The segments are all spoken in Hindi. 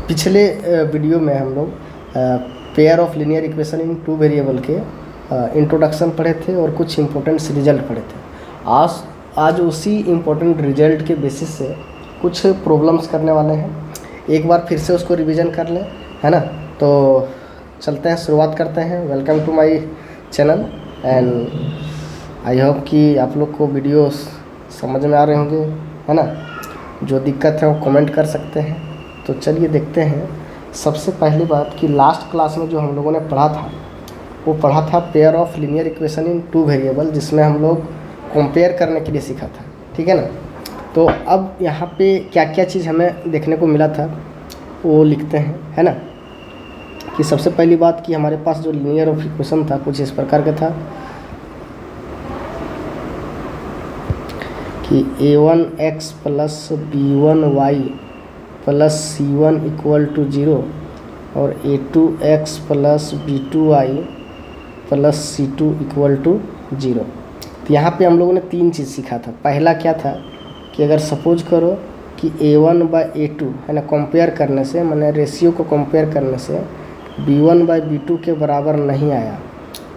पिछले वीडियो में हम लोग pair of linear equation in two variable के इंट्रोडक्शन पढ़े थे और कुछ इम्पोर्टेंट रिजल्ट पढ़े थे। आज उसी इम्पोर्टेंट रिजल्ट के बेसिस से कुछ प्रॉब्लम्स करने वाले हैं। एक बार फिर से उसको रिवीजन कर लें, है ना। तो चलते हैं, शुरुआत करते हैं। Welcome to my channel and I hope कि आप लोग को वीडियो समझ में आ रहे होंगे, है ना। जो दिक्कत है वो कमेंट कर सकते हैं। तो चलिए देखते हैं। सबसे पहली बात कि लास्ट क्लास में जो हम लोगों ने पढ़ा था वो पढ़ा था pair of linear equation in two variable, जिसमें हम लोग कंपेयर करने के लिए सीखा था, ठीक है ना। तो अब यहाँ पे क्या क्या चीज़ हमें देखने को मिला था वो लिखते हैं, है ना। कि सबसे पहली बात कि हमारे पास जो लीनियर ऑफ इक्वेशन था कुछ इस प्रकार का था कि a1x plus b1y plus c1 equal to 0 और a2x plus b2y plus c2 equal to 0। तो यहाँ पे हम लोगों ने तीन चीज़ सीखा था। पहला क्या था कि अगर सपोज करो कि a1 बाय a2, है ना, कंपेयर करने से, मैंने रेशियो को कंपेयर करने से b1 बाय b2 के बराबर नहीं आया,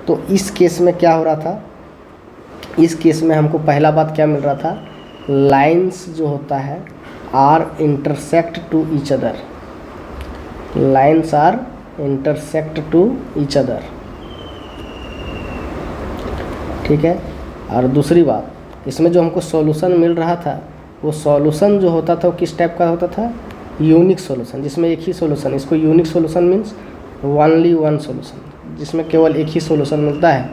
तो इस केस में क्या हो रहा था। इस केस में हमको पहला बात क्या मिल रहा था, लाइंस जो होता है are intersect to each other, lines are intersect to each other, ठीक है। और दूसरी बात, इसमें जो हमको सॉल्यूशन मिल रहा था वो सॉल्यूशन जो होता था वो किस टाइप का होता था, यूनिक सॉल्यूशन, जिसमें एक ही सॉल्यूशन। इसको unique solution means only one solution, जिसमें केवल एक ही सॉल्यूशन मिलता है,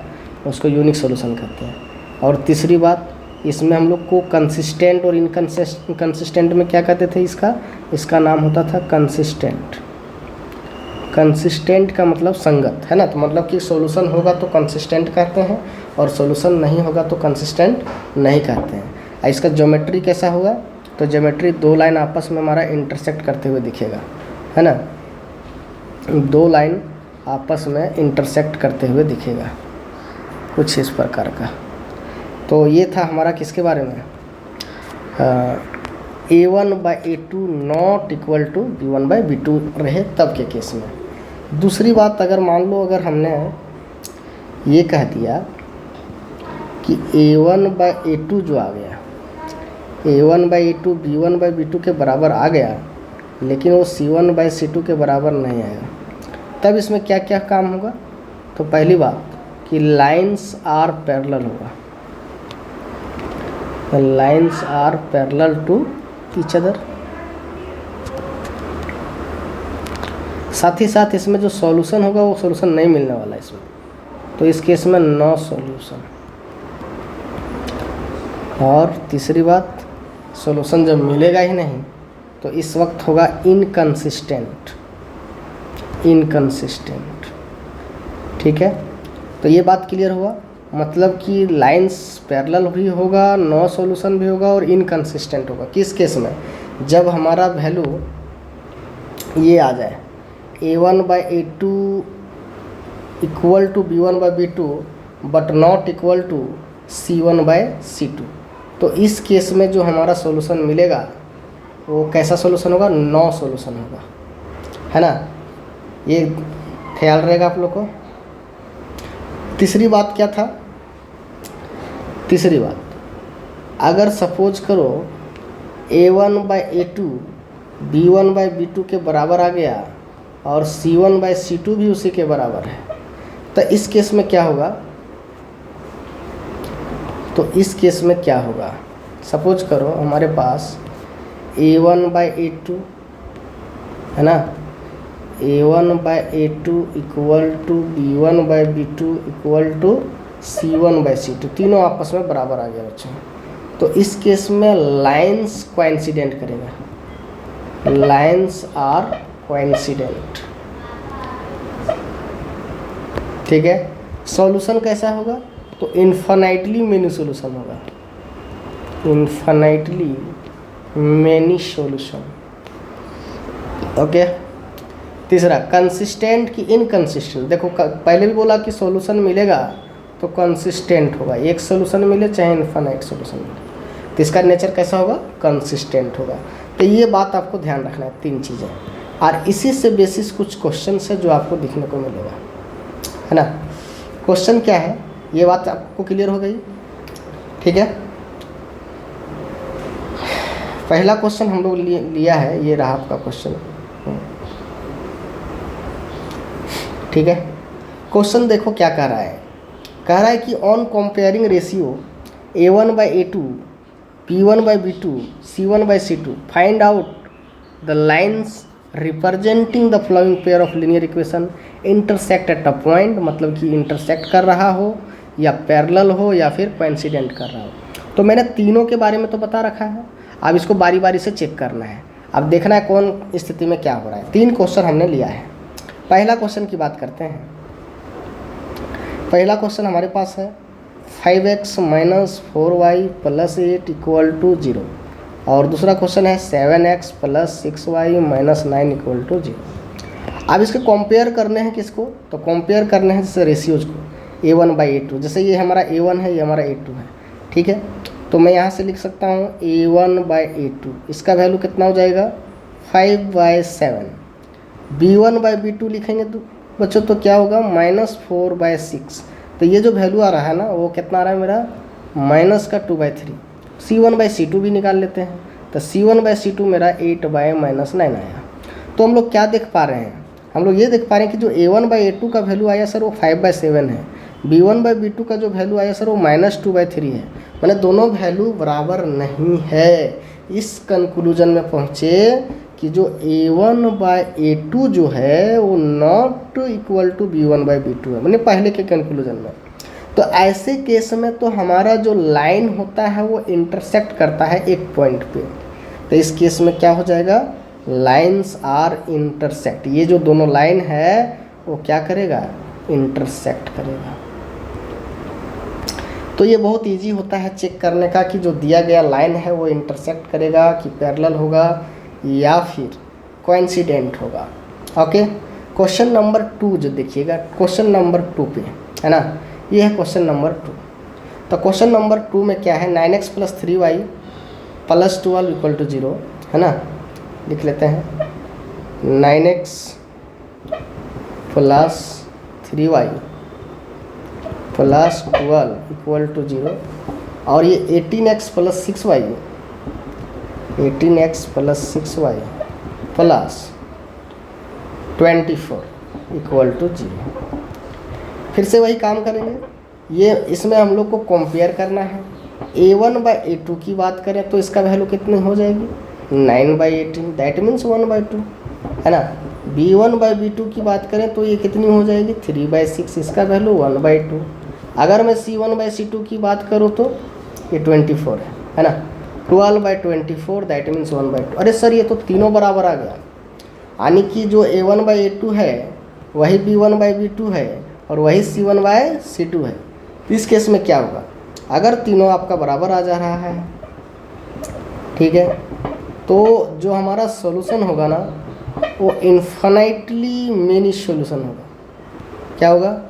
उसको यूनिक सॉल्यूशन कहते हैं। और तीसरी बात, इसमें हम लोग को कंसिस्टेंट और इनकंसिस्टेंट में क्या कहते थे, इसका नाम होता था कंसिस्टेंट। कंसिस्टेंट का मतलब संगत, है ना। तो मतलब कि सॉल्यूशन होगा तो कंसिस्टेंट कहते हैं और सॉल्यूशन नहीं होगा तो कंसिस्टेंट नहीं कहते हैं। इसका ज्योमेट्री कैसा होगा, तो ज्योमेट्री दो लाइन आपस में हमारा इंटरसेक्ट करते हुए दिखेगा, है ना। दो लाइन आपस में इंटरसेक्ट करते हुए दिखेगा, कुछ इस प्रकार का। तो ये था हमारा किसके बारे में, a1 by a2 not equal to b1 by b2 रहे तब के केस में। दूसरी बात, अगर मान लो अगर हमने ये कह दिया कि a1 बाय a2 जो आ गया, a1 by a2 b1 by b2 के बराबर आ गया, लेकिन वो c1 बाय c2 के बराबर नहीं आएगा, तब इसमें क्या क्या काम होगा। तो पहली बात कि लाइंस आर पैरेलल होगा, lines are parallel to each other. साथ ही साथ इसमें जो सॉल्यूशन होगा वो सॉल्यूशन नहीं मिलने वाला इसमें, तो इस केस में नो सॉल्यूशन। और तीसरी बात, सॉल्यूशन जब मिलेगा ही नहीं तो इस वक्त होगा इनकंसिस्टेंट, ठीक है। तो ये बात क्लियर हुआ, मतलब कि लाइंस पैरेलल भी होगा, नो सॉल्यूशन भी होगा और इनकंसिस्टेंट होगा। किस केस में, जब हमारा वैल्यू ये आ जाए a1 by a2 equal to b1 by b2 but not equal to c1 by c2, तो इस केस में जो हमारा सॉल्यूशन मिलेगा वो कैसा सॉल्यूशन होगा, नो सॉल्यूशन होगा, है ना। ये ख्याल रहेगा आप लोग को। तीसरी बात क्या था, तीसरी बात, अगर सपोज करो a1 by a2 b1 by b2 के बराबर आ गया और c1 बाय c2 भी उसी के बराबर है, तो इस केस में क्या होगा, तो इस केस में क्या होगा, सपोज करो हमारे पास a1 बाय a2, है ना, a1 by a2 equal to b1 by b2 equal to c1 by c2, तीनों आपस में बराबर आ गया बच्चों। तो इस केस में लाइंस कोइंसिडेंट करेगा, लाइंस आर कोइंसिडेंट, ठीक है। सॉल्यूशन कैसा होगा, तो इन्फिनिटली मेनी सॉल्यूशन होगा, इन्फिनिटली मेनी सॉल्यूशन, ओके। तीसरा, कंसिस्टेंट की इनकंसिस्टेंट। देखो पहले भी बोला कि सॉल्यूशन मिलेगा तो कंसिस्टेंट होगा, एक सॉल्यूशन मिले चाहे इनफिनाइट सॉल्यूशन मिले, तो इसका नेचर कैसा होगा, कंसिस्टेंट होगा। तो ये बात आपको ध्यान रखना है, तीन चीज़ें। और इसी से बेसिस कुछ क्वेश्चन है जो आपको दिखने को मिलेगा, है ना। क्वेश्चन क्या है, ये बात आपको क्लियर हो गई, ठीक है। पहला क्वेश्चन हम लोग लिया है, ये रहा आपका क्वेश्चन, ठीक है। क्वेश्चन देखो क्या कह रहा है, कह रहा है कि on comparing ratio A1/A2 B1/B2 C1/C2 find out the lines representing the following pair of linear equation intersect at a point, मतलब कि इंटरसेक्ट कर रहा हो या पैरेलल हो या फिर कोइंसिडेंट कर रहा हो। तो मैंने तीनों के बारे में तो बता रखा है, अब इसको बारी बारी से चेक करना है, अब देखना है कौन स्थिति में क्या हो रहा है। 3 क्वेश्चन हमने लिया है। पहला क्वेश्चन की बात करते हैं। पहला क्वेश्चन हमारे पास है 5x - 4y + 8 = 0, और दूसरा क्वेश्चन है 7x + 6y - 9 = 0। अब इसके कंपेयर करने हैं किसको, तो कंपेयर करने हैं जैसे रेशियोज को A1/A2, जैसे ये हमारा A1 है, ये हमारा A2 है, ठीक है। तो मैं यहाँ से लिख सकता हूँ A1/A2, इसका वैल्यू कितना हो जाएगा 5/7। B1/B2 लिखेंगे तो बच्चों तो क्या होगा -4/6। तो ये जो वैल्यू आ रहा है ना वो कितना आ रहा है मेरा -2/3। C1/C2 भी निकाल लेते हैं, तो C1/C2 मेरा 8/-9 आया। तो हम लोग क्या देख पा रहे हैं, हम लोग ये देख पा रहे हैं कि जो A1/A2 का वैल्यू आया सर वो 5/7 है, B1/B2 का जो वैल्यू आया सर वो -2/3 है, मैंने दोनों वैल्यू बराबर नहीं है। इस कंक्लूजन में पहुँचे कि जो A1/A2 जो है वो नॉट इक्वल टू B1/B2 है, मैंने पहले के कंक्लूजन में। तो ऐसे केस में तो हमारा जो लाइन होता है वो इंटरसेक्ट करता है एक पॉइंट पे, तो इस केस में क्या हो जाएगा, लाइन्स आर इंटरसेक्ट, ये जो दोनों लाइन है वो क्या करेगा, इंटरसेक्ट करेगा। तो ये बहुत इजी होता है चेक करने का कि जो दिया गया लाइन है वो इंटरसेक्ट करेगा कि पैरेलल होगा या फिर कोइंसिडेंट होगा। ओके, क्वेश्चन नंबर 2 जो देखिएगा, क्वेश्चन नंबर 2 पे है ना, ये है क्वेश्चन नंबर 2। तो क्वेश्चन नंबर 2 में क्या है, 9x + 3y + 12 = 0, है ना। लिख लेते हैं 9x + 3y + 12 = 0, और ये 18x + 6y 18x + 6y + 24 = 0। फिर से वही काम करेंगे, ये इसमें हम लोग को कंपेयर करना है। A1/A2 की बात करें तो इसका वैल्यू कितनी हो जाएगी 9/18, दैट मीन्स 1/2, है ना। B1/B2 की बात करें तो ये कितनी हो जाएगी 3/6, इसका वैल्यू 1/2। अगर मैं C1/C2 की बात करूँ तो ये 24 है ना, 12/24 दैट मीन्स 1/2। अरे सर ये तो तीनों बराबर आ गया, यानी कि जो A1/A2 है वही B1/B2 है और वही C1/C2 है। इस केस में क्या होगा, अगर तीनों आपका बराबर आ जा रहा है, ठीक है, तो जो हमारा सॉल्यूशन होगा ना वो इन्फिनिटली मेनी सॉल्यूशन होगा। क्या होगा,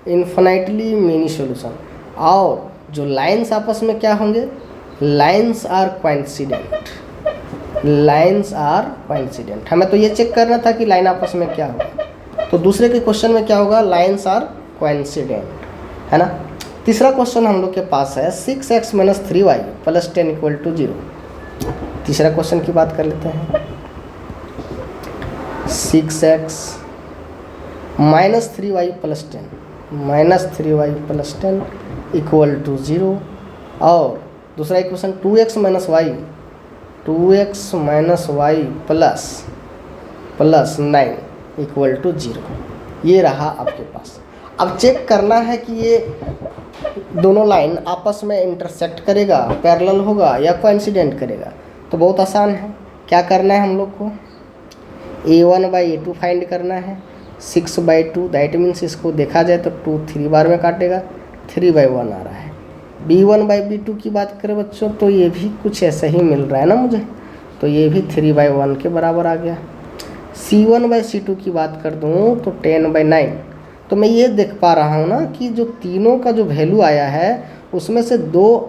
इन्फिनिटली मेनी सॉल्यूशन। और जो लाइंस आपस में क्या होंगे, lines are coincident, lines are coincident. हमें तो ये चेक करना था कि लाइन आपस में क्या होगा, तो दूसरे के क्वेश्चन में क्या होगा, लाइंस आर कोइंसिडेंट, है ना। तीसरा क्वेश्चन हम लोग के पास है 6x - 3y + 10 = 0। तीसरा क्वेश्चन की बात कर लेते हैं, 6x - 3y + 10 -3y + 10 = 0, और दूसरा इक्वेशन 2x - y + 9 = 0। ये रहा आपके पास। अब चेक करना है कि ये दोनों लाइन आपस में इंटरसेक्ट करेगा, पैरेलल होगा या कोइंसिडेंट करेगा। तो बहुत आसान है, क्या करना है हम लोग को, A1/A2 फाइंड करना है, 6/2 दैट मीन्स इसको देखा जाए तो 2 3 बार में काटेगा, 3/1 आ रहा है। B1/B2 की बात करें बच्चों तो ये भी कुछ ऐसा ही मिल रहा है ना मुझे, तो ये भी 3/1 के बराबर आ गया। C1/C2 की बात कर दूँ तो 10/9। तो मैं ये देख पा रहा हूँ ना कि जो तीनों का जो वैल्यू आया है उसमें से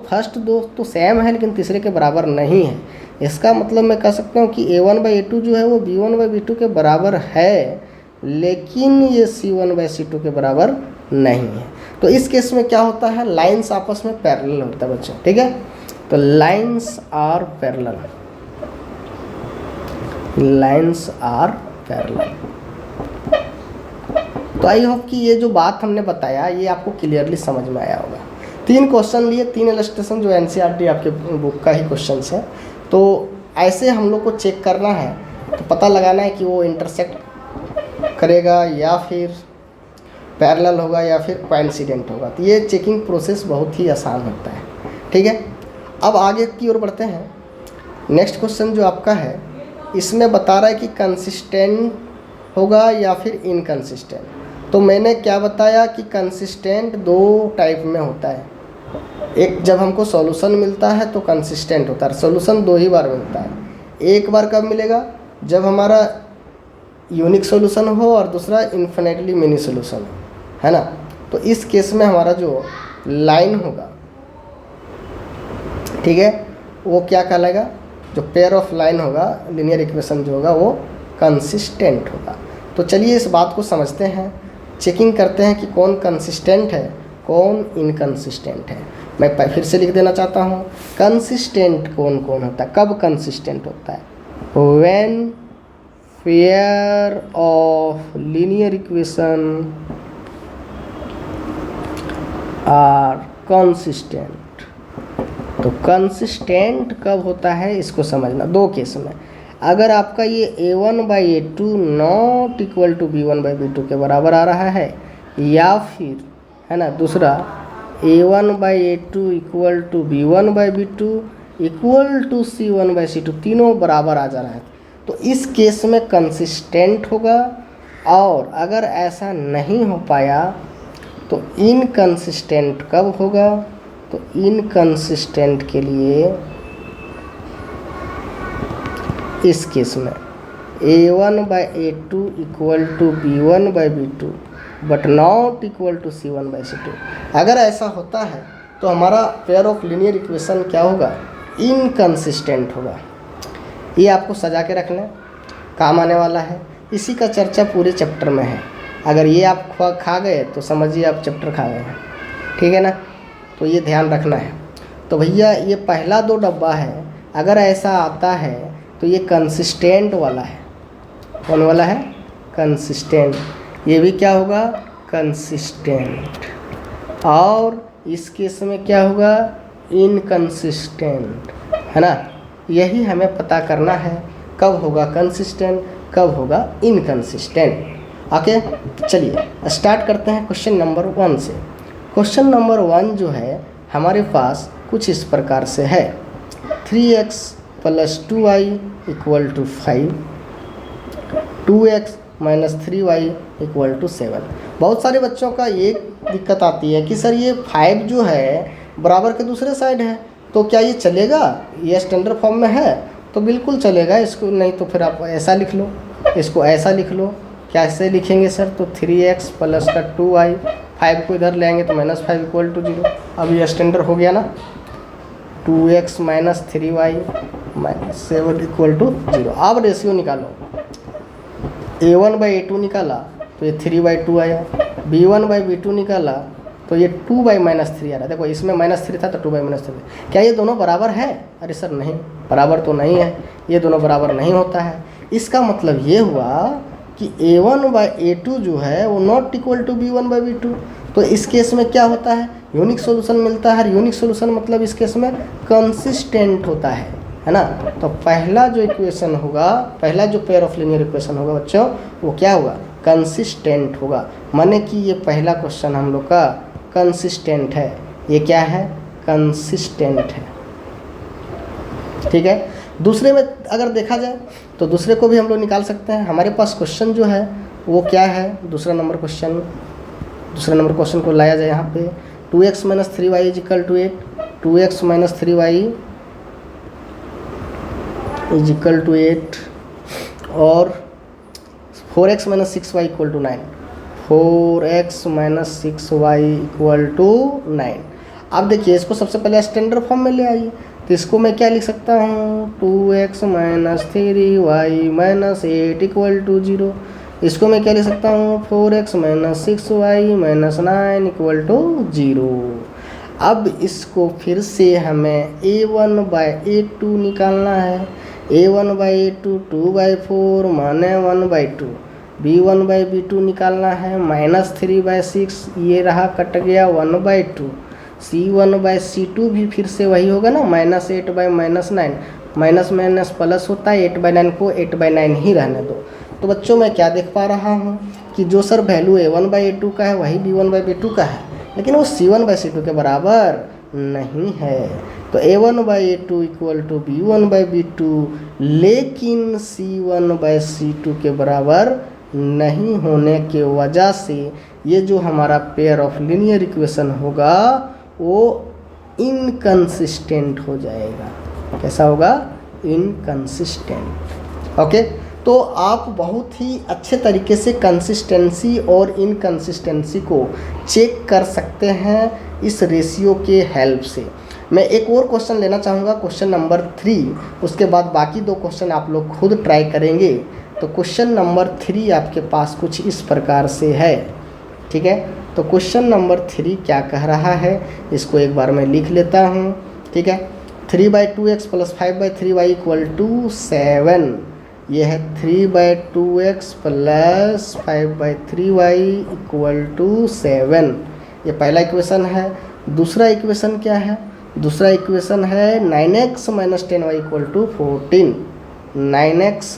फर्स्ट दो तो सेम है लेकिन तीसरे के बराबर नहीं है। इसका मतलब मैं कह सकता हूँ कि A1/A2 जो है वो B1/B2 के बराबर है, लेकिन ये C1/C2 के बराबर नहीं है। तो इस केस में क्या होता है, लाइंस आपस में पैरेलल होता है बच्चों, ठीक है। तो lines are parallel, lines are parallel. तो आई होप कि ये जो बात हमने बताया ये आपको क्लियरली समझ में आया होगा। 3 क्वेश्चन लिए, 3 इलस्ट्रेशन जो NCERT आपके बुक का ही क्वेश्चन है। तो ऐसे हम लोग को चेक करना है, तो पता लगाना है कि वो इंटरसेक्ट करेगा या फिर पैरेलल होगा या फिर कोइंसिडेंट होगा। तो ये चेकिंग प्रोसेस बहुत ही आसान होता है, ठीक है। अब आगे की ओर बढ़ते हैं। नेक्स्ट क्वेश्चन जो आपका है इसमें बता रहा है कि कंसिस्टेंट होगा या फिर इनकंसिस्टेंट। तो मैंने क्या बताया कि कंसिस्टेंट 2 टाइप में होता है। एक जब हमको सॉल्यूशन मिलता है तो कंसिस्टेंट होता है, सॉल्यूशन 2 ही बार मिलता है। एक बार कब मिलेगा, जब हमारा यूनिक सॉल्यूशन हो और दूसरा इन्फिनिटली मिनी सॉल्यूशन हो, है ना। तो इस केस में हमारा जो लाइन होगा, ठीक है, वो क्या कहलाएगा, जो पेयर ऑफ लाइन होगा, लीनियर इक्वेशन जो होगा वो कंसिस्टेंट होगा। तो चलिए इस बात को समझते हैं, चेकिंग करते हैं कि कौन कंसिस्टेंट है कौन इनकंसिस्टेंट है। मैं फिर से लिख देना चाहता हूँ, कंसिस्टेंट कौन कौन होता है, कब कंसिस्टेंट होता है, when pair of linear equation are consistent. तो कंसिस्टेंट कब होता है इसको समझना। 2 केस में, अगर आपका ये A1/A2 not equal to B1/B2 के बराबर आ रहा है, या फिर है ना दूसरा A1/A2 equal to B1/B2 equal to C1/C2, तीनों बराबर आ जा रहा है, तो इस केस में कंसिस्टेंट होगा। और अगर ऐसा नहीं हो पाया तो इनकंसिस्टेंट कब होगा, तो इनकंसिस्टेंट के लिए इस केस में A1/A2 equal to B1/B2 but not equal to C1/C2। अगर ऐसा होता है तो हमारा पेयर ऑफ लीनियर इक्वेशन क्या होगा, इनकंसिस्टेंट होगा। ये आपको सजा के रखना, काम आने वाला है। इसी का चर्चा पूरे चैप्टर में है। अगर ये आप खा गए तो समझिए आप चैप्टर खा गए हैं, ठीक है ना। तो ये ध्यान रखना है। तो भैया ये पहला 2 डब्बा है, अगर ऐसा आता है तो ये कंसिस्टेंट वाला है। कौन वाला है, कंसिस्टेंट। ये भी क्या होगा, कंसिस्टेंट। और इस केस में क्या होगा, इनकंसिस्टेंट, है ना। यही हमें पता करना है, कब होगा कंसिस्टेंट कब होगा इनकंसिस्टेंट। ओके, चलिए स्टार्ट करते हैं क्वेश्चन नंबर 1 से। क्वेश्चन नंबर 1 जो है हमारे पास कुछ इस प्रकार से है, 3x + 2y = 5, 2x - 3y = 7। बहुत सारे बच्चों का ये दिक्कत आती है कि सर ये 5 जो है बराबर के दूसरे साइड है, तो क्या ये चलेगा, ये स्टैंडर्ड फॉर्म में है तो बिल्कुल चलेगा इसको, नहीं तो फिर आप ऐसा लिख लो, इसको ऐसा लिख लो। कैसे लिखेंगे सर, तो 3x + 2y, 5 को इधर ले आएंगे तो -5 = 0। अब ये स्टैंडर्ड हो गया ना, 2x - 3y - 7 = 0। अब रेशियो निकालो, A1/A2 निकाला तो ये 3/2 आया, B1/B2 निकाला तो ये 2/-3 आ रहा है। देखो इसमें -3 था तो 2/-3। क्या ये दोनों बराबर है, अरे सर नहीं, बराबर तो नहीं है, ये दोनों बराबर नहीं होता है। इसका मतलब ये हुआ कि A1/A2 जो है वो नॉट इक्वल टू B1/B2। तो इस केस में क्या होता है, यूनिक सॉल्यूशन मिलता है। यूनिक सॉल्यूशन मतलब इस केस में कंसिस्टेंट होता है ना। तो पहला जो इक्वेशन होगा, पहला जो पेयर ऑफ लीनियर इक्वेशन होगा बच्चों, वो क्या होगा, कंसिस्टेंट होगा। माने कि ये पहला क्वेश्चन हम लोग का कंसिस्टेंट है। ये क्या है, कंसिस्टेंट है, ठीक है। दूसरे में अगर देखा जाए तो दूसरे को भी हम लोग निकाल सकते हैं। हमारे पास क्वेश्चन जो है वो क्या है, दूसरा नंबर क्वेश्चन को लाया जाए यहाँ पे, 2x - 3y = 8, 2x - 3y = 8 और 4x - 6y = 9, 4x - 6y = 9। अब देखिए इसको सबसे पहले स्टैंडर्ड फॉर्म में ले आइए, तो इसको मैं क्या लिख सकता हूँ, 2x minus 3y minus 8 equal to 0। इसको मैं क्या लिख सकता हूँ, 4x minus 6y minus 9 equal to 0। अब इसको फिर से हमें a1/a2 निकालना है। a1/a2 2/4 माने 1/2, b1/b2 निकालना है, माइनस 3/6 ये रहा कट गया 1/2, c1/c2 भी फिर से वही होगा ना, -8/-9, माइनस माइनस प्लस होता है, 8/9 को 8/9 ही रहने दो। तो बच्चों मैं क्या देख पा रहा हूँ कि जो सर वैल्यू a1/a2 का है वही b1/b2 का है, लेकिन वो c1/c2 के बराबर नहीं है। तो a1/a2 इक्वल टू b1/b2, लेकिन c1/c2 के बराबर नहीं होने के वजह से ये जो हमारा पेयर ऑफ लीनियर इक्वेशन होगा वो इनकंसिस्टेंट हो जाएगा। कैसा होगा, इनकंसिस्टेंट। ओके, तो आप बहुत ही अच्छे तरीके से कंसिस्टेंसी और इनकंसिस्टेंसी को चेक कर सकते हैं इस रेशियो के हेल्प से। मैं एक और क्वेश्चन लेना चाहूँगा, क्वेश्चन नंबर 3, उसके बाद बाकी 2 क्वेश्चन आप लोग खुद ट्राई करेंगे। तो क्वेश्चन नंबर 3 आपके पास कुछ इस प्रकार से है, ठीक है। तो क्वेश्चन नंबर 3 क्या कह रहा है, इसको एक बार मैं लिख लेता हूँ, ठीक है। 3/2x plus 5/3y equal to 7, ये है 3/2x plus 5/3y equal to 7, ये पहला इक्वेशन है। दूसरा इक्वेशन क्या है, दूसरा इक्वेशन है 9x minus 10y equal to 14, 9x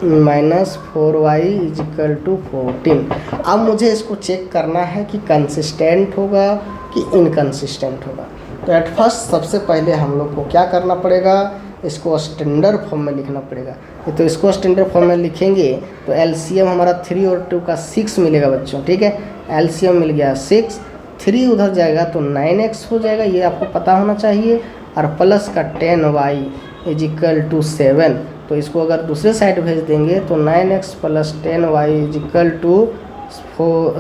minus 4y is equal to 14। अब मुझे इसको चेक करना है कि कंसिस्टेंट होगा कि इनकंसिस्टेंट होगा। तो एट फर्स्ट सबसे पहले हम लोग को क्या करना पड़ेगा, इसको स्टैंडर्ड फॉर्म में लिखना पड़ेगा। तो इसको स्टैंडर्ड फॉर्म में लिखेंगे तो एलसीएम हमारा 3 और 2 का 6 मिलेगा बच्चों, ठीक है। एलसीएम मिल गया 6, 3 उधर जाएगा तो 9x हो जाएगा, ये आपको पता होना चाहिए, और प्लस का 10y इज इक्वल टू 7। तो इसको अगर दूसरे साइड भेज देंगे तो 9x plus 10y is equal to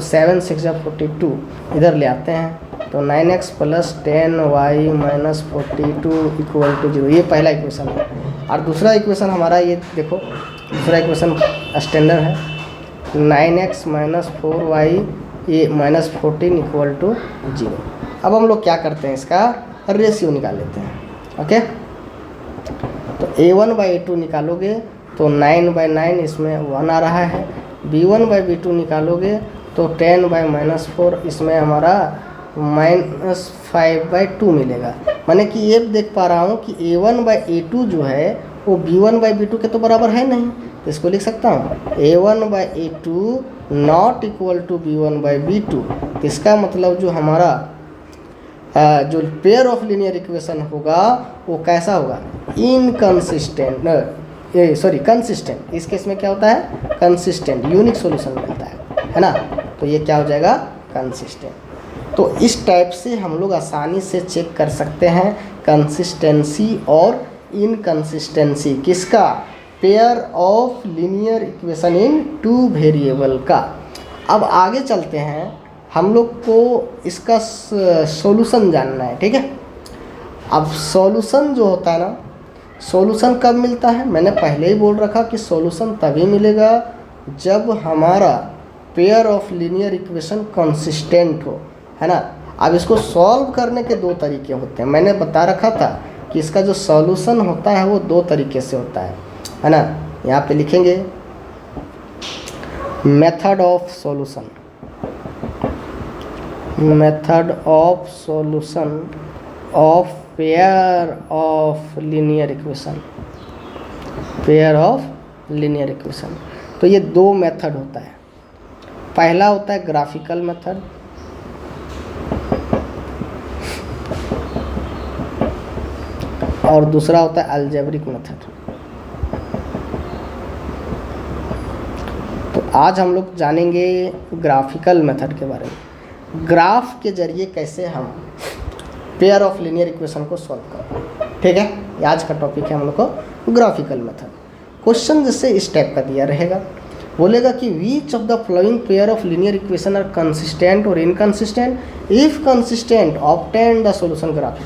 7 6 42, इधर ले आते हैं तो 9x plus 10y minus 42 equal to 0, ये पहला इक्वेशन है। और दूसरा इक्वेशन हमारा ये देखो, दूसरा इक्वेशन स्टैंडर्ड है 9x माइनस 4y ये माइनस 14 इक्वल टू 0। अब हम लोग क्या करते हैं, इसका रेशियो निकाल लेते हैं। ओके, तो a1/a2 निकालोगे तो 9/9 इसमें 1 आ रहा है, b1/b2 निकालोगे तो 10/-4 इसमें हमारा -5/2 मिलेगा। माने कि ये देख पा रहा हूँ कि a1/a2 जो है वो b1/b2 के तो बराबर है नहीं, तो इसको लिख सकता हूँ a1/a2 not equal to b1/b2। तो इसका मतलब जो हमारा जो पेयर ऑफ लीनियर इक्वेशन होगा वो कैसा होगा, इनकंसिस्टेंट, कंसिस्टेंट। इस केस में क्या होता है, कंसिस्टेंट, यूनिक सॉल्यूशन मिलता है ना। तो ये क्या हो जाएगा, कंसिस्टेंट। तो इस टाइप से हम लोग आसानी से चेक कर सकते हैं कंसिस्टेंसी और इनकंसिस्टेंसी किसका, pair of linear equation in 2 variable का। अब आगे चलते हैं, हम लोग को इसका सॉल्यूशन जानना है, ठीक है। अब सॉल्यूशन जो होता है ना, सॉल्यूशन कब मिलता है, मैंने पहले ही बोल रखा कि सॉल्यूशन तभी मिलेगा जब हमारा pair of linear equation consistent हो, है ना। अब इसको सॉल्व करने के 2 तरीके होते हैं, मैंने बता रखा था कि इसका जो सॉल्यूशन होता है वो 2 तरीके से होता है ना। यहाँ पे लिखेंगे method of solution, method of solution of pair of linear equation, pair of linear equation. तो ये 2 मेथड होता है, पहला होता है ग्राफिकल मेथड, और दूसरा होता है अलजेब्रिक मेथड। तो आज हम लोग जानेंगे ग्राफिकल मेथड के बारे में, ग्राफ के जरिए कैसे हम पेयर ऑफ लीनियर इक्वेशन को सॉल्व करते हैं, ठीक है। ये आज का टॉपिक है हम लोग को ग्राफिकल मेथड। क्वेश्चन जैसे इस टाइप का दिया रहेगा, बोलेगा कि which of the following pair of linear equation are consistent और inconsistent, if consistent obtain the solution graph.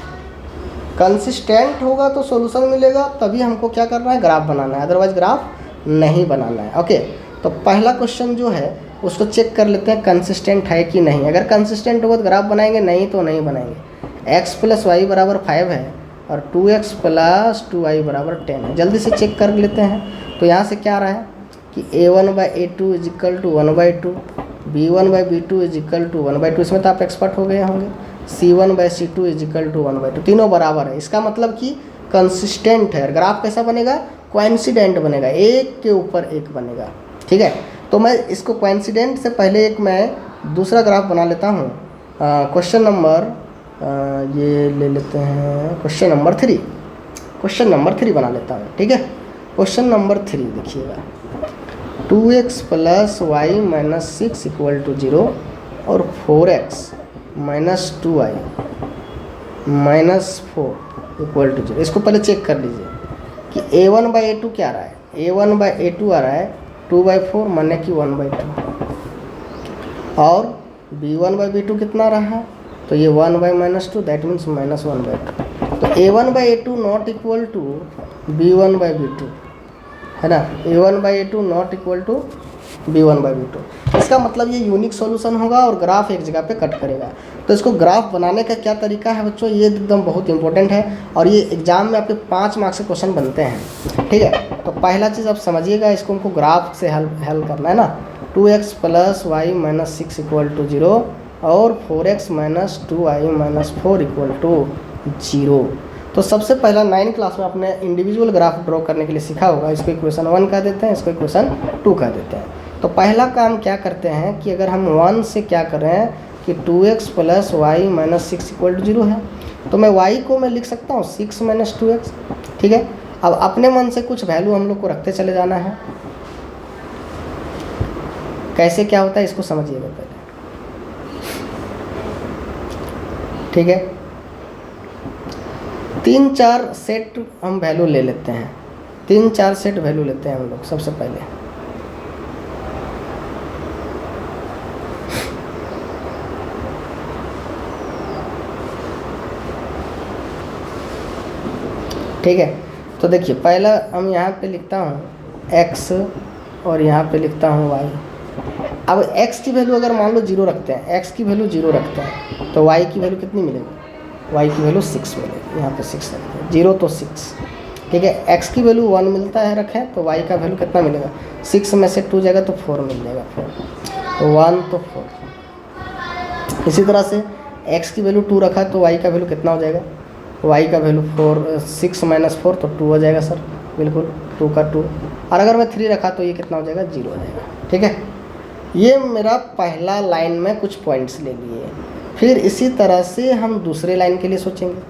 Consistent होगा तो सॉल्यूशन मिलेगा, तभी हमको क्या करना है, ग्राफ बनाना है, अदरवाइज ग्राफ नहीं बनाना है। ओके, तो पहला क्वेश्चन जो है उसको चेक कर लेते हैं कंसिस्टेंट है कि नहीं। अगर कंसिस्टेंट होगा तो ग्राफ बनाएंगे, नहीं तो नहीं बनाएंगे। x + y = 5 है और 2x + 2y = 10 है। जल्दी से चेक कर लेते हैं। तो यहाँ से क्या आ रहा है कि a1/a2 = 1/2, b1/b2 = 1/2, इसमें तो आप एक्सपर्ट हो गए होंगे। c1/c2 = 1/2, तीनों बराबर है। इसका मतलब कि कंसिस्टेंट है। ग्राफ कैसा बनेगा, कोइंसिडेंट बनेगा, एक के ऊपर एक बनेगा। ठीक है, तो मैं इसको कोइंसिडेंट से पहले एक मैं दूसरा ग्राफ बना लेता हूँ। क्वेश्चन नंबर ये ले लेते हैं, क्वेश्चन नंबर 3। क्वेश्चन नंबर 3 बना लेता हूँ। ठीक है, क्वेश्चन नंबर 3 देखिएगा, 2x + y - 6 = 0 और 4x - 2y - 4 = 0। इसको पहले चेक कर लीजिए कि a1/a2 क्या आ रहा है, a1/a2 आ रहा है 2/4 माने कि 1/2, और b1/b2 कितना रहा है, तो ये 1/-2, दैट मीन्स -1/2। तो a1/a2 not equal to b1/b2 है ना, a1/a2 not equal to b1/b2। इसका मतलब ये यूनिक सॉल्यूशन होगा और ग्राफ एक जगह पे कट करेगा। तो इसको ग्राफ बनाने का क्या तरीका है बच्चों, ये एकदम बहुत इंपॉर्टेंट है और ये एग्जाम में आपके 5 मार्क्स से क्वेश्चन बनते हैं। ठीक है, तो पहला चीज़ आप समझिएगा, इसको हमको ग्राफ से हल करना है ना। 2x + y - 6 = 0 और 4x - 2y - 4 = 0। तो सबसे पहला 9 क्लास में आपने इंडिविजुअल ग्राफ ड्रॉ करने के लिए सीखा होगा। इसको इक्वेशन 1 कह देते हैं, इसको इक्वेशन 2 कह देते हैं। तो पहला काम क्या करते हैं कि अगर हम 1 से क्या कर रहे हैं कि 2x + y - 6 = 0 है, तो मैं y को मैं लिख सकता हूँ 6 - 2x। ठीक है, अब अपने मन से कुछ वैल्यू हम लोग को रखते चले जाना है। कैसे क्या होता है इसको समझिएगा पहले। ठीक है, 3-4 सेट हम वैल्यू ले लेते हैं, 3-4 सेट वैल्यू लेते हैं हम लोग सबसे पहले। ठीक है, तो देखिए पहला हम यहाँ पे लिखता हूँ x और यहाँ पे लिखता हूँ y। अब x की वैल्यू अगर मान लो 0 रखते हैं, x की वैल्यू 0 रखते हैं, तो y की वैल्यू कितनी मिलेगी, y की वैल्यू 6 मिलेगी। यहाँ पे 6 रखते हैं, 0 तो 6। ठीक है, x की वैल्यू 1 मिलता है रखें, तो y का वैल्यू कितना मिलेगा, 6 में से 2 जाएगा तो 4 मिल जाएगा, 4 तो 1 तो 4। इसी तरह से x की वैल्यू 2 रखा तो y का वैल्यू कितना हो जाएगा, y का वैल्यू 6 - 4 तो 2 हो जाएगा सर, बिल्कुल 2 का 2। और अगर मैं 3 रखा तो ये कितना हो जाएगा, 0 हो जाएगा। ठीक है, ये मेरा पहला लाइन में कुछ पॉइंट्स ले लिए। फिर इसी तरह से हम दूसरे लाइन के लिए सोचेंगे।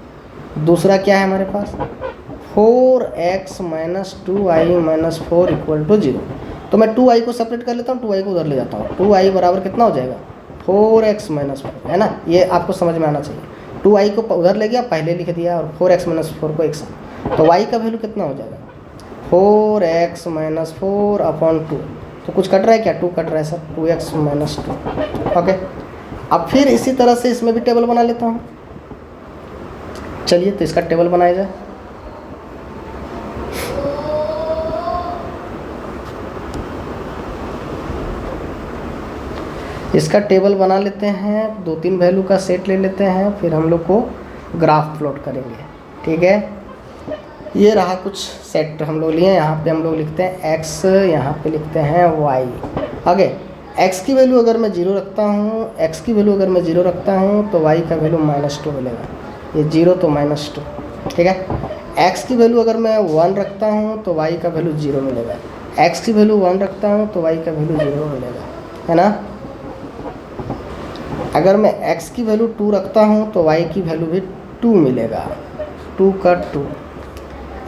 दूसरा क्या है हमारे पास, 4x - 2y - 4 = 0। तो मैं 2y को सेपरेट कर लेता हूँ, 2y को उधर ले जाता हूँ, 2y बराबर कितना हो जाएगा, 4x - 4 है ना। ये आपको समझ में आना चाहिए। 2y को उधर ले गया, पहले लिख दिया, और 4x - 4 को एक साथ, तो y का वैल्यू कितना हो जाएगा, 4x - 4/2। तो कुछ कट रहा है क्या, 2 कट रहा है सर, 2x - 2। ओके, अब फिर इसी तरह से इसमें भी टेबल बना लेता हूँ। चलिए तो इसका टेबल बनाया जाए। इसका टेबल बना लेते हैं, 2-3 वैल्यू का सेट ले लेते हैं, फिर हम लोग को ग्राफ प्लॉट करेंगे। ठीक है, ये रहा कुछ सेट हम लोग लिए। यहाँ पे हम लोग लिखते हैं x, यहाँ पे लिखते हैं y। आगे x की वैल्यू अगर मैं 0 रखता हूँ, x की वैल्यू अगर मैं 0 रखता हूँ तो y का वैल्यू -2 मिलेगा, ये 0 तो -2। ठीक है, x की वैल्यू अगर मैं 1 रखता हूँ तो y का वैल्यू 0 मिलेगा, x की वैल्यू 1 रखता हूँ तो y का वैल्यू 0 मिलेगा, है ना। अगर मैं x की वैल्यू 2 रखता हूँ तो y की वैल्यू भी 2 मिलेगा, 2 का 2।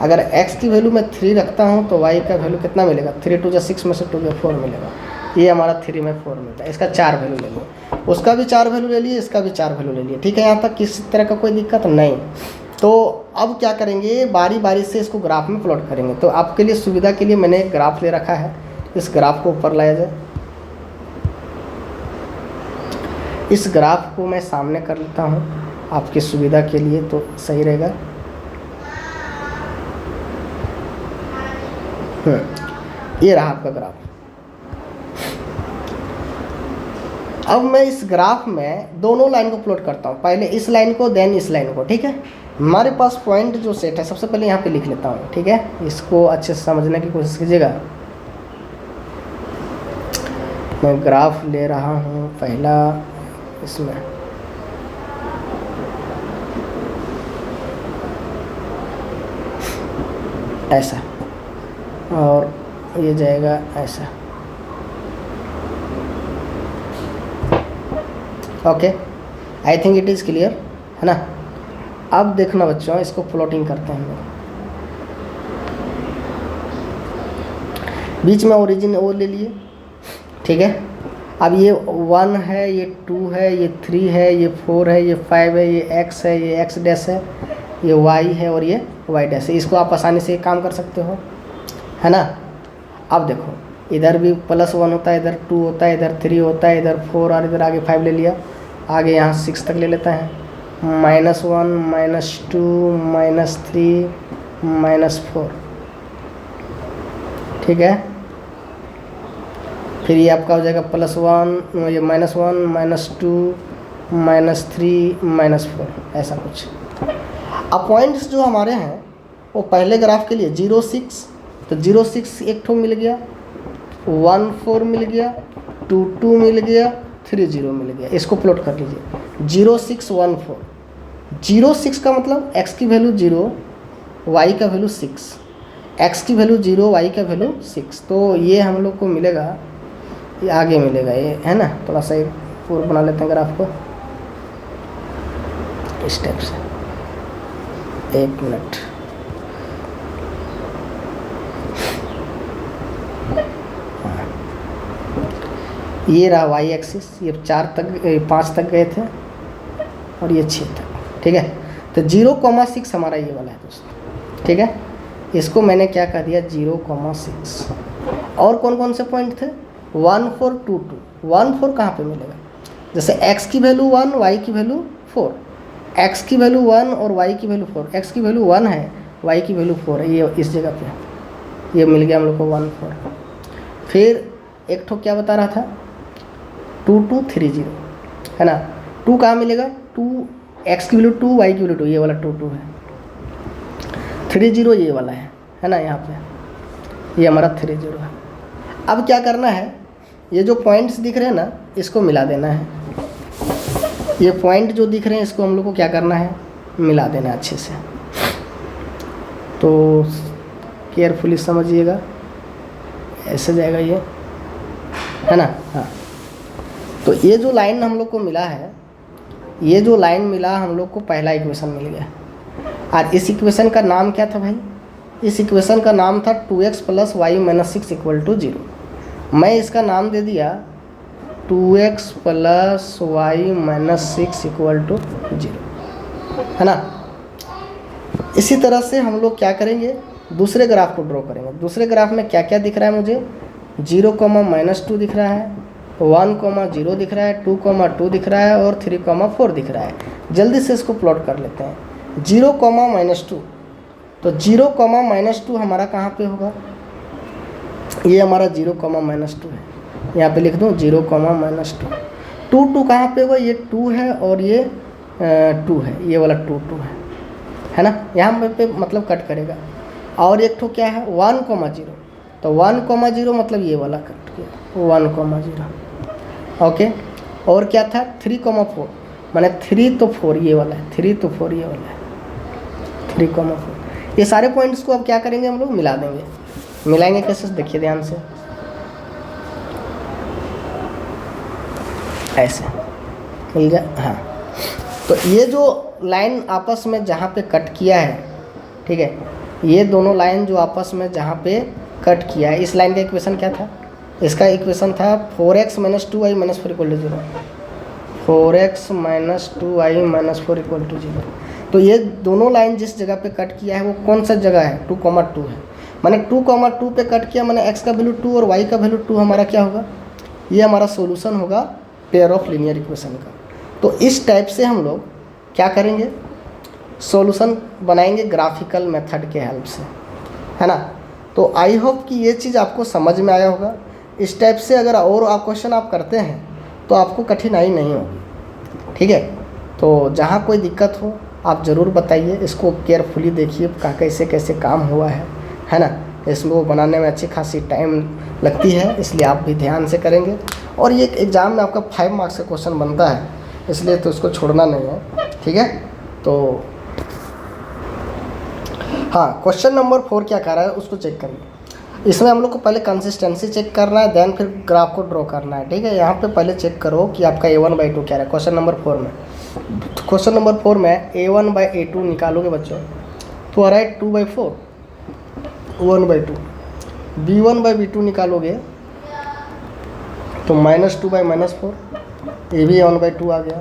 अगर x की वैल्यू मैं 3 रखता हूँ तो y का वैल्यू कितना मिलेगा, 3 2 6 में से 2 4 मिलेगा, ये हमारा 3 में 4 मिलता है। इसका 4 वैल्यू ले लो, उसका भी 4 वैल्यू ले लिए, इसका भी 4 वैल्यू ले लिए। ठीक है, यहाँ तक किसी तरह का कोई दिक्कत नहीं। तो अब क्या करेंगे, बारी बारी से इसको ग्राफ में प्लॉट करेंगे। तो आपके लिए सुविधा के लिए मैंने एक ग्राफ ले रखा है, इस ग्राफ को ऊपर लाया जाए। इस ग्राफ को मैं सामने कर लेता हूँ आपकी सुविधा के लिए, तो सही रहेगा। ये रहा आपका ग्राफ। अब मैं इस ग्राफ में दोनों लाइन को प्लॉट करता हूँ, पहले इस लाइन को देन इस लाइन को, ठीक है। हमारे पास पॉइंट जो सेट है, सबसे पहले यहाँ पे लिख लेता हूँ, ठीक है। इसको अच्छे से समझने की कोशिश कीजिएगा। मैं ग्राफ ले रहा हूँ पहला, इसमें ऐसा, और ये जाएगा ऐसा। Okay, I think it is clear, है ना। अब देखना बच्चों, इसको प्लॉटिंग करते हैं हम लोग। बीच में ओरिजिन ओ ले लिए, ठीक है। अब ये 1 है, ये 2 है, ये 3 है, ये 4 है, ये 5 है, ये x है, ये x डैश है, ये y है और ये y डैश है। इसको आप आसानी से काम कर सकते हो, है ना। अब देखो, इधर भी +1 होता है, इधर 2 होता है, इधर 3 होता है, इधर 4 और इधर आगे 5 ले लिया। आगे यहाँ 6 तक ले लेता है। -1 -2 -3 -4, ठीक है। फिर ये आपका हो जाएगा +1, ये -1 -2 -3 -4, ऐसा कुछ। अब पॉइंट्स जो हमारे हैं वो पहले ग्राफ के लिए 0 6, तो 0 6 एक ठो मिल गया, 1 4 मिल गया, 2 2 मिल गया, 3 0 मिल गया। इसको प्लॉट कर लीजिए 0 6 1 4। 0 6 का मतलब x की वैल्यू 0, y का वैल्यू 6, x की वैल्यू 0, y का वैल्यू 6। तो ये हम लोग को मिलेगा, ये आगे मिलेगा, ये है ना। थोड़ा सा एक पूर्व बना लेते हैं ग्राफ को इस टाइप से। 1 मिनट, ये रहा y एक्सिस, ये 5 तक गए थे और ये 6 तक, ठीक है। तो 0,6 हमारा ये वाला है दोस्तों, ठीक है। इसको मैंने क्या कर दिया 0,6। और कौन कौन से पॉइंट थे 1 4 2 2। 1 4 कहाँ पे मिलेगा, जैसे x की वैल्यू 1, y की वैल्यू 4, x की वैल्यू 1 और y की वैल्यू 4, x की वैल्यू 1 है, y की वैल्यू 4 है, ये इस जगह पे ये मिल गया हम लोग को 1 4। फिर एक ठो क्या बता रहा था 2 2 3 0, है ना। 2 कहाँ मिलेगा, 2 x की वैल्यू 2, y की वैल्यू 2, ये वाला 2 2 है। 3 0 ये वाला है ना, यहाँ पे ये हमारा 3 0 है। अब क्या करना है, ये जो पॉइंट्स दिख रहे हैं ना, इसको मिला देना है। ये पॉइंट जो दिख रहे हैं इसको हम लोग को क्या करना है, मिला देना है अच्छे से। तो केयरफुली समझिएगा, ऐसे जाएगा ये, है ना। हाँ, तो ये जो लाइन हम लोग को मिला है, ये जो लाइन मिला हम लोग को, पहला इक्वेशन मिल गया। और इस इक्वेशन का नाम क्या था भाई, इस इक्वेशन का नाम था 2x + y - 6 = 0। मैं इसका नाम दे दिया 2x + y - 6 = 0, है ना। इसी तरह से हम लोग क्या करेंगे, दूसरे ग्राफ को ड्रॉ करेंगे। दूसरे ग्राफ में क्या क्या दिख रहा है मुझे, 0, -2 दिख रहा है, 1, 0 दिख रहा है, 2, 2 दिख रहा है और 3, 4 दिख रहा है। जल्दी से इसको प्लॉट कर लेते हैं। 0, -2, तो 0, -2 हमारा कहाँ पे होगा, ये हमारा 0, -2 है। यहाँ पे लिख दूँ 0, -2। 2 2 कहाँ पे होगा, ये 2 है और ये 2 है, ये वाला 2 2 है ना। यहाँ पे मतलब कट करेगा। और एक ठो क्या है 1, 0, तो 1, 0 मतलब ये वाला कट किया 1, 0। ओके, और क्या था 3, 4, माने 3 तो 4 ये वाला है, 3 तो 4 ये वाला है, 3, 4। ये सारे पॉइंट्स को अब क्या करेंगे हम लोग, मिला देंगे। मिलाएंगे कैसे, देखिए ध्यान से, ऐसे मिल गया। हाँ, तो ये जो लाइन आपस में जहाँ पे कट किया है, ठीक है, ये दोनों लाइन जो आपस में जहाँ पे कट किया है, इस लाइन का इक्वेशन क्या था, इसका इक्वेशन था 4x - 2y - 4 = 0। 4x - 2y - 4 = 0। तो ये दोनों लाइन जिस जगह पे कट किया है वो कौन सा जगह है, 2, 2 है। मैंने 2,2 पे कट किया, मैंने x का वैल्यू 2 और y का वैल्यू 2, हमारा क्या होगा, ये हमारा सॉल्यूशन होगा पेयर ऑफ लीनियर इक्वेशन का। तो इस टाइप से हम लोग क्या करेंगे, सॉल्यूशन बनाएंगे ग्राफिकल मेथड के हेल्प से, है ना। तो आई होप कि ये चीज़ आपको समझ में आया होगा। इस टाइप से अगर और आप क्वेश्चन आप करते हैं तो आपको कठिनाई नहीं होगी, ठीक है। तो जहाँ कोई दिक्कत हो आप ज़रूर बताइए, इसको केयरफुली देखिए कैसे कैसे काम हुआ है ना। इसमें वो बनाने में अच्छी खासी टाइम लगती है, इसलिए आप भी ध्यान से करेंगे। और ये एग्ज़ाम में आपका 5 मार्क्स का क्वेश्चन बनता है, इसलिए तो इसको छोड़ना नहीं है, ठीक है। तो हाँ, क्वेश्चन नंबर 4 क्या कर रहा है उसको चेक करिए। इसमें हम लोग को पहले कंसिस्टेंसी चेक करना है, देन फिर ग्राफ को ड्रॉ करना है, ठीक है। यहाँ पे पहले चेक करो कि आपका a1/2 क्या है क्वेश्चन नंबर 4 में। क्वेश्चन नंबर 4 में a1/a2 निकालोगे बच्चों तो आ रहा है 2/4, 1/2। b1/b2 निकालोगे तो -2/-4, ये भी 1/2 आ गया।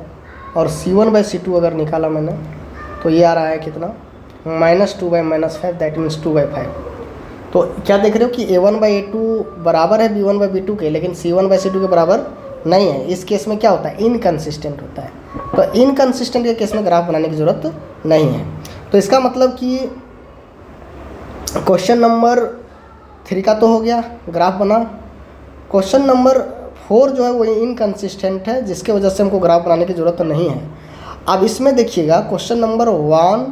और c1/c2 अगर निकाला मैंने तो ये आ रहा है कितना, -2/-5, दैट मीन्स 2/5। तो क्या देख रहे हो कि a1/a2 बराबर है b1/b2 के, लेकिन c1/c2 के बराबर नहीं है। इस केस में क्या होता है, इनकंसिस्टेंट होता है। तो इनकंसिस्टेंट के केस में ग्राफ बनाने की ज़रूरत नहीं है। तो इसका मतलब कि क्वेश्चन नंबर 3 का तो हो गया, ग्राफ बना। क्वेश्चन नंबर 4 जो है वो इनकंसिस्टेंट है, जिसके वजह से हमको ग्राफ बनाने की ज़रूरत नहीं है। अब इसमें देखिएगा क्वेश्चन नंबर 1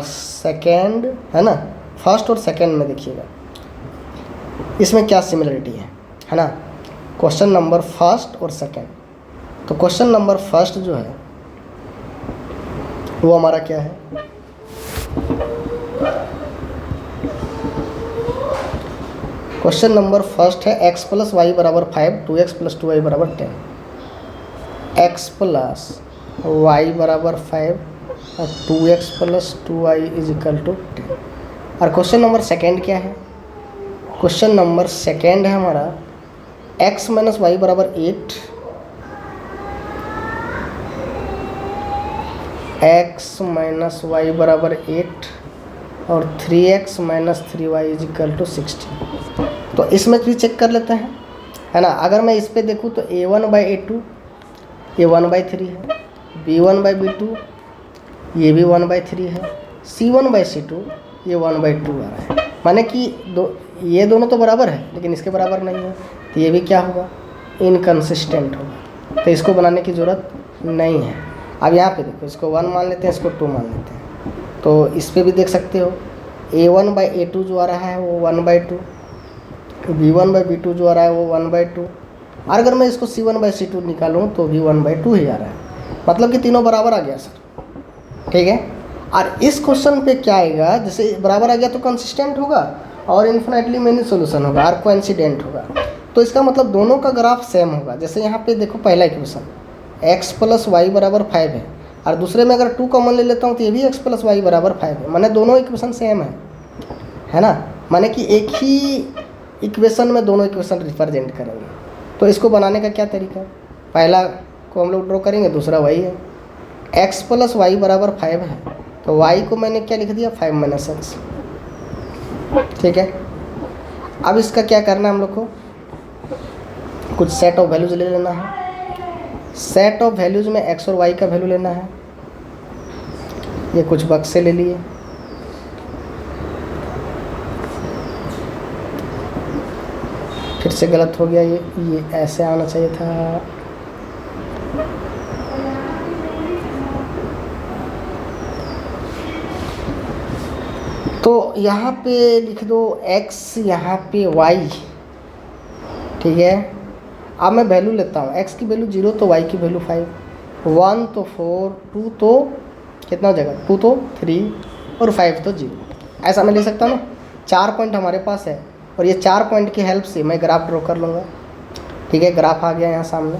सेकेंड है ना, फर्स्ट और सेकेंड में देखिएगा इसमें क्या सिमिलरिटी है ना। क्वेश्चन नंबर फर्स्ट और सेकेंड, तो क्वेश्चन नंबर फर्स्ट जो है वो हमारा क्या है, क्वेश्चन नंबर फर्स्ट है x + y = 5, 2x + 2y = 10। x + y = 5 और 2x + 2y = 10। और क्वेश्चन नंबर सेकेंड क्या है, क्वेश्चन नंबर सेकेंड है हमारा x - y = 8, x - y = 8 और 3x - 3y = 16। तो इसमें भी चेक कर लेते हैं, है ना। अगर मैं इस पे देखूँ तो a1/a2 ये 1/3 है, b1/b2 ये भी 1/3 है, c1/c2 ये 1/2 आ रहा है। माने कि ये दोनों तो बराबर है लेकिन इसके बराबर नहीं है, तो ये भी क्या होगा, इनकंसिस्टेंट होगा। तो इसको बनाने की ज़रूरत नहीं है। अब यहाँ पे देखो, इसको 1 मान लेते हैं, इसको 2 मान लेते हैं। तो इस पे भी देख सकते हो a1/a2 जो आ रहा है वो 1/2, b1/b2 जो आ रहा है वो 1/2। और अगर मैं इसको c1/c2 निकालूँ तो भी 1/2 ही आ रहा है, मतलब कि तीनों बराबर आ गया सर, ठीक है। और इस क्वेश्चन पे क्या आएगा, जैसे बराबर आ गया तो कंसिस्टेंट होगा और इन्फिनिटली मेनी सोल्यूशन होगा और कोइंसिडेंट होगा। तो इसका मतलब दोनों का ग्राफ सेम होगा। जैसे यहाँ पे देखो पहला इक्वेशन x + y = 5 है, और दूसरे में अगर 2 कॉमन ले लेता हूँ तो ये भी x + y = 5 है, माने दोनों इक्वेशन सेम है ना। माने कि एक ही इक्वेशन में दोनों इक्वेशन रिप्रेजेंट करेंगे। तो इसको बनाने का क्या तरीका है, पहला को हम लोग ड्रॉ करेंगे, दूसरा वही है। x + y = 5 है, तो y को मैंने क्या लिख दिया, 5 - x, ठीक है। अब इसका क्या करना है, हम लोग को कुछ सेट ऑफ वैल्यूज ले लेना है। सेट ऑफ वैल्यूज में x और y का वैल्यू लेना है। ये कुछ बक्से ले लिए, फिर से गलत हो गया, ये ऐसे आना चाहिए था। तो यहाँ पे लिख दो x, यहाँ पे y, ठीक है। अब मैं वैल्यू लेता हूँ, x की वैल्यू 0 तो y की वैल्यू 5, 1 तो 4, 2 तो कितना हो जाएगा, 2 तो 3 और 5 तो 0। ऐसा मैं ले सकता हूँ ना। 4 पॉइंट हमारे पास है और ये 4 पॉइंट की हेल्प से मैं ग्राफ ड्रॉ कर लूँगा, ठीक है। ग्राफ आ गया यहाँ सामने।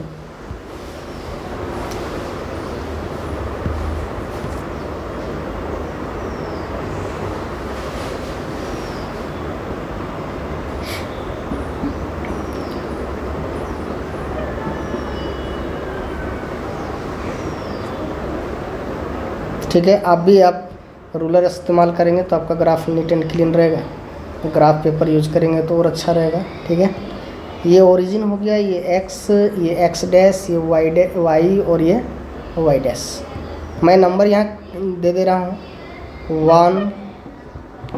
ठीक है, आप भी आप रूलर इस्तेमाल करेंगे तो आपका ग्राफ नीट एंड क्लीन रहेगा। ग्राफ पेपर यूज करेंगे तो और अच्छा रहेगा। ठीक है, ये ओरिजिन हो गया, ये एक्स, ये एक्स डैश, ये वाई और ये वाई डैश। मैं नंबर यहाँ दे दे रहा हूँ 1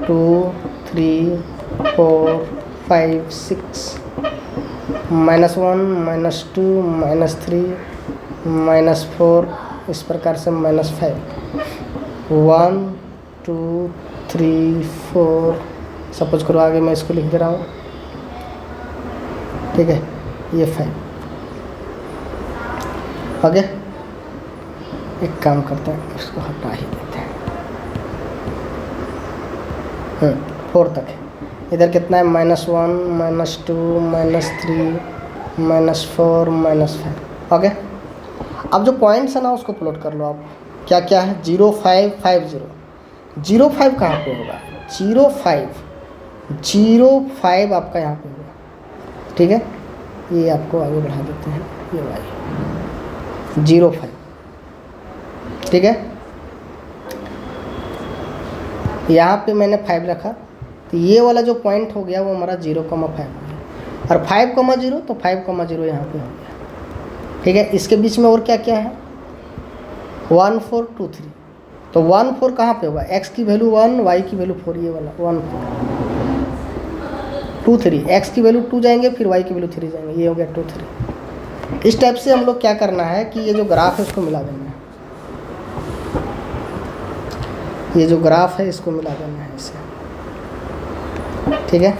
2 3 4 5 6 -1 -2 -3 -4, इस प्रकार से -5। 1 2 3 4, सपोज करो आगे मैं इसको लिख दे रहा हूँ। ठीक है, ये 5। आगे एक काम करते हैं, इसको हटा ही देते हैं। 4 तक है। इधर कितना है? -1 -2 -3 -4 -5। ओके, अब जो पॉइंट्स है ना उसको प्लॉट कर लो आप। क्या क्या है? 0 5 5 0। 0 5 कहाँ पे होगा? 0 5 आपका यहाँ पे होगा। ठीक है, ये आपको आगे बढ़ा देते हैं, ये वाई 0 5। ठीक है, यहाँ पे मैंने 5 रखा, तो ये वाला जो पॉइंट हो गया वो हमारा 0,5 हो गया, और 5,0 तो 5,0 यहाँ पे हो गया। ठीक है, इसके बीच में और क्या क्या है? 1 4 2 3। तो 1 4 कहाँ पे होगा? x की वैल्यू 1, y की वैल्यू 4, ये वाला 1 4 2 3। x की वैल्यू 2 जाएंगे, फिर y की वैल्यू 3 जाएंगे, ये हो गया 2 3। इस टाइप से हम लोग क्या करना है कि ये जो ग्राफ है इसको मिला देना है। ये जो ग्राफ है इसको मिला देना है इसे। ठीक है,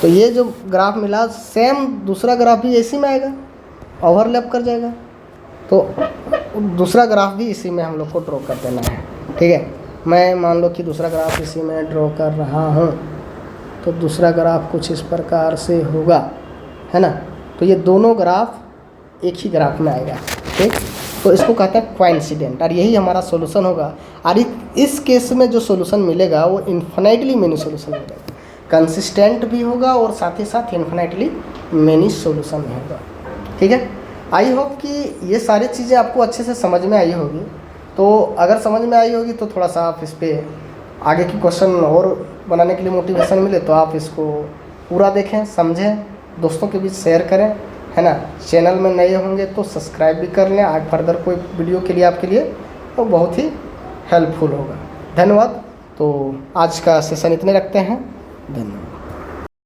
तो ये जो ग्राफ मिला, सेम दूसरा ग्राफ भी इसी में आएगा, ओवरलैप कर जाएगा, तो दूसरा ग्राफ भी इसी में हम लोग को ड्रॉ कर देना है। ठीक है, मैं मान लो कि दूसरा ग्राफ इसी में ड्रॉ कर रहा हूँ, तो दूसरा ग्राफ कुछ इस प्रकार से होगा, है ना। तो ये दोनों ग्राफ एक ही ग्राफ में आएगा। ठीक, तो इसको कहते हैं कोइंसिडेंट, और यही हमारा सॉल्यूशन होगा। और इस केस में जो सॉल्यूशन मिलेगा वो इन्फिनाइटली मेनी सॉल्यूशन मिलेगा, कंसिस्टेंट भी होगा और साथ ही साथ इन्फिनाइटली मेनी सॉल्यूशन भी होगा। ठीक है, आई होप कि ये सारी चीज़ें आपको अच्छे से समझ में आई होगी। तो अगर समझ में आई होगी तो थोड़ा सा आप इस पर आगे की क्वेश्चन और बनाने के लिए मोटिवेशन मिले तो आप इसको पूरा देखें, समझें, दोस्तों के बीच शेयर करें, है ना। चैनल में नए होंगे तो सब्सक्राइब भी कर लें, आगे फर्दर कोई वीडियो के लिए आपके लिए तो बहुत ही हेल्पफुल होगा। धन्यवाद। तो आज का सेशन इतने रखते हैं, धन्यवाद।